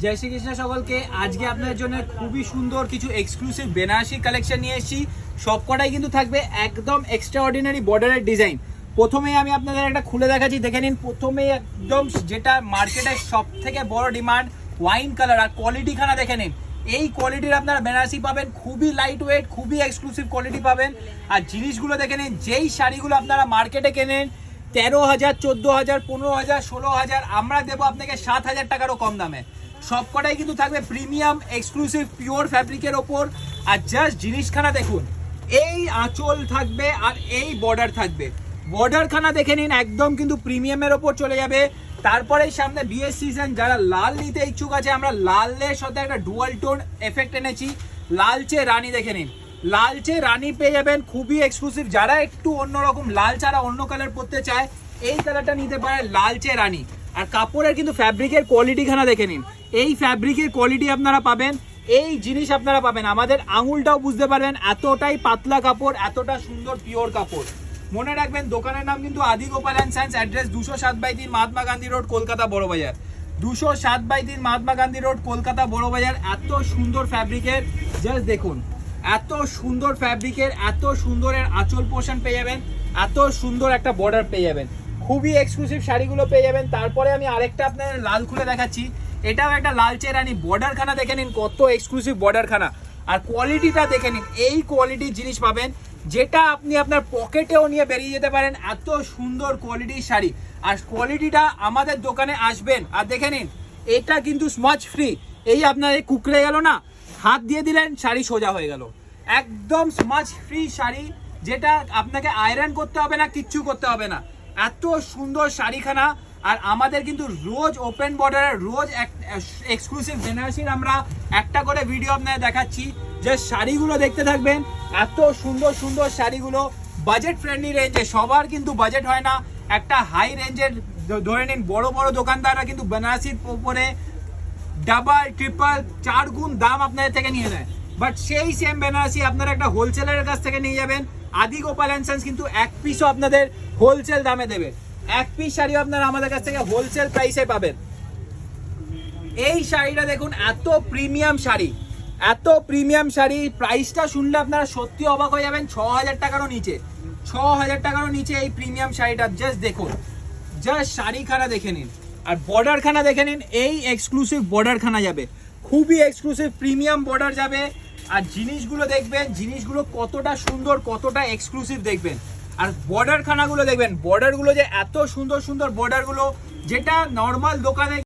জয় শ্রীকৃষ্ণ সকলকে। আজকে আপনাদের জন্য খুবই সুন্দর কিছু এক্সক্লুসিভ বেনারসি কালেকশন নিয়ে এসেছি। সবকটাই কিন্তু থাকবে একদম এক্সট্রা অর্ডিনারি বর্ডারের ডিজাইন। প্রথমেই আমি আপনাদের একটা খুলে দেখাচ্ছি, দেখে নিন। প্রথমেই একদম যেটা মার্কেটের সব থেকে বড় ডিমান্ড, ওয়াইন কালার। আর কোয়ালিটিখানা দেখে নিন। এই কোয়ালিটির আপনারা বেনারসি পাবেন, খুবই লাইট ওয়েট, খুবই এক্সক্লুসিভ কোয়ালিটি পাবেন। আর জিনিসগুলো দেখে নিন, যেই শাড়িগুলো আপনারা মার্কেটে কেনেন 13,000, 14,000, 15,000, 16,000, আমরা দেবো আপনাকে 7,000 টাকারও কম দামে। সবকটাই কিন্তু থাকবে প্রিমিয়াম এক্সক্লুসিভ পিওর ফ্যাব্রিকের ওপর। আর জাস্ট জিনিসখানা দেখুন, এই আঁচল থাকবে আর এই বর্ডার থাকবে। বর্ডারখানা দেখে নিন, একদম কিন্তু প্রিমিয়ামের ওপর চলে যাবে। তারপরেই সামনে বিয়ের সিজন, যারা লাল নিতে ইচ্ছুক আছে, আমরা লালের সাথে একটা ডুয়াল টোন এফেক্ট এনেছি। লালচে রানী দেখে নিন, লালচে রানী পেয়ে যাবেন, খুবই এক্সক্লুসিভ। যারা একটু অন্যরকম লাল ছাড়া অন্য কালার পরতে চায়, এই কালারটা নিতে পারে, লালচে রানী। আর কাপড়ের কিন্তু ফ্যাব্রিকের কোয়ালিটিখানা দেখে নিন। এই ফ্যাব্রিকের কোয়ালিটি আপনারা পাবেন, এই জিনিস আপনারা পাবেন। আমাদের আঙুলটাও বুঝতে পারবেন, এতটাই পাতলা কাপড়, এতটা সুন্দর পিওর কাপড়। মনে রাখবেন, দোকানের নাম কিন্তু Adi Gopal and science. Address 207/3 Mahatma Gandhi road, Kolkata Burrabazar. 207/3 Mahatma Gandhi road, Kolkata Burrabazar. এত সুন্দর ফ্যাব্রিকের, জাস্ট দেখুন, এত সুন্দর ফ্যাব্রিকের, এত সুন্দরের আঁচল পোর্শন পেয়ে যাবেন, এত সুন্দর একটা বর্ডার পেয়ে যাবেন। খুবই এক্সক্লুসিভ শাড়িগুলো পেয়ে যাবেন। তারপরে আমি আরেকটা আপনাদের লাল খুলে দেখাচ্ছি। এটাও একটা লালচে রানী। বর্ডারখানা দেখে নিন, কত এক্সক্লুসিভ বর্ডারখানা। আর কোয়ালিটিটা দেখে নিন, এই কোয়ালিটির জিনিস পাবেন যেটা আপনি আপনার পকেটেও নিয়ে বেরিয়ে যেতে পারেন। এত সুন্দর কোয়ালিটির শাড়ি। আর কোয়ালিটিটা আমাদের দোকানে আসবেন আর দেখে নিন, এটা কিন্তু স্মাচ ফ্রি। এই আপনার কুকড়ে গেল না, হাত দিয়ে দিলেন, শাড়ি সোজা হয়ে গেল। একদম স্মাচ ফ্রি শাড়ি, যেটা আপনাকে আয়রন করতে হবে না, কিচ্ছু করতে হবে না। এত সুন্দর শাড়িখানা। আর আমাদের কিন্তু রোজ ওপেন বর্ডারের, রোজ এক্সক্লুসিভ বেনারসির আমরা একটা করে ভিডিও আপনাদের দেখাচ্ছি। যে শাড়িগুলো দেখতে থাকবেন, এত সুন্দর সুন্দর শাড়িগুলো বাজেট ফ্রেন্ডলি রেঞ্জে। সবার কিন্তু বাজেট হয় না। একটা হাই রেঞ্জের ধরে নিন, বড় বড় দোকানদাররা কিন্তু বেনারসির উপরে ডাবল ট্রিপল 4 গুণ দাম আপনাদের থেকে নিয়ে নেয়। বাট সেই সেম বেনারসি আপনারা একটা হোলসেলারের কাছ থেকে নিয়ে যাবেন। আদি গোপাল অ্যান্ড সায়েন্স কিন্তু এক পিসও আপনাদের হোলসেল দামে দেবে। এক পিস শাড়িও আপনারা আমাদের কাছ থেকে হোলসেল প্রাইসে পাবেন। এই শাড়িটা দেখুন, এত প্রিমিয়াম শাড়ি, এত প্রিমিয়াম শাড়ি। প্রাইসটা শুনলে আপনারা সত্যি অবাক হয়ে যাবেন। 6,000 টাকারও নিচে, 6,000 টাকারও নিচে এই প্রিমিয়াম শাড়িটা। জাস্ট দেখুন, জাস্ট শাড়িখানা দেখে নিন। আর বর্ডারখানা দেখে নিন, এই এক্সক্লুসিভ বর্ডারখানা যাবে, খুবই এক্সক্লুসিভ প্রিমিয়াম বর্ডার যাবে। আর জিনিসগুলো দেখবেন, জিনিসগুলো কতটা সুন্দর, কতটা এক্সক্লুসিভ দেখবেন। আর বর্ডারখানাগুলো দেখবেন, বর্ডারগুলো যে এত সুন্দর সুন্দর বর্ডারগুলো, যেটা নর্মাল দোকানে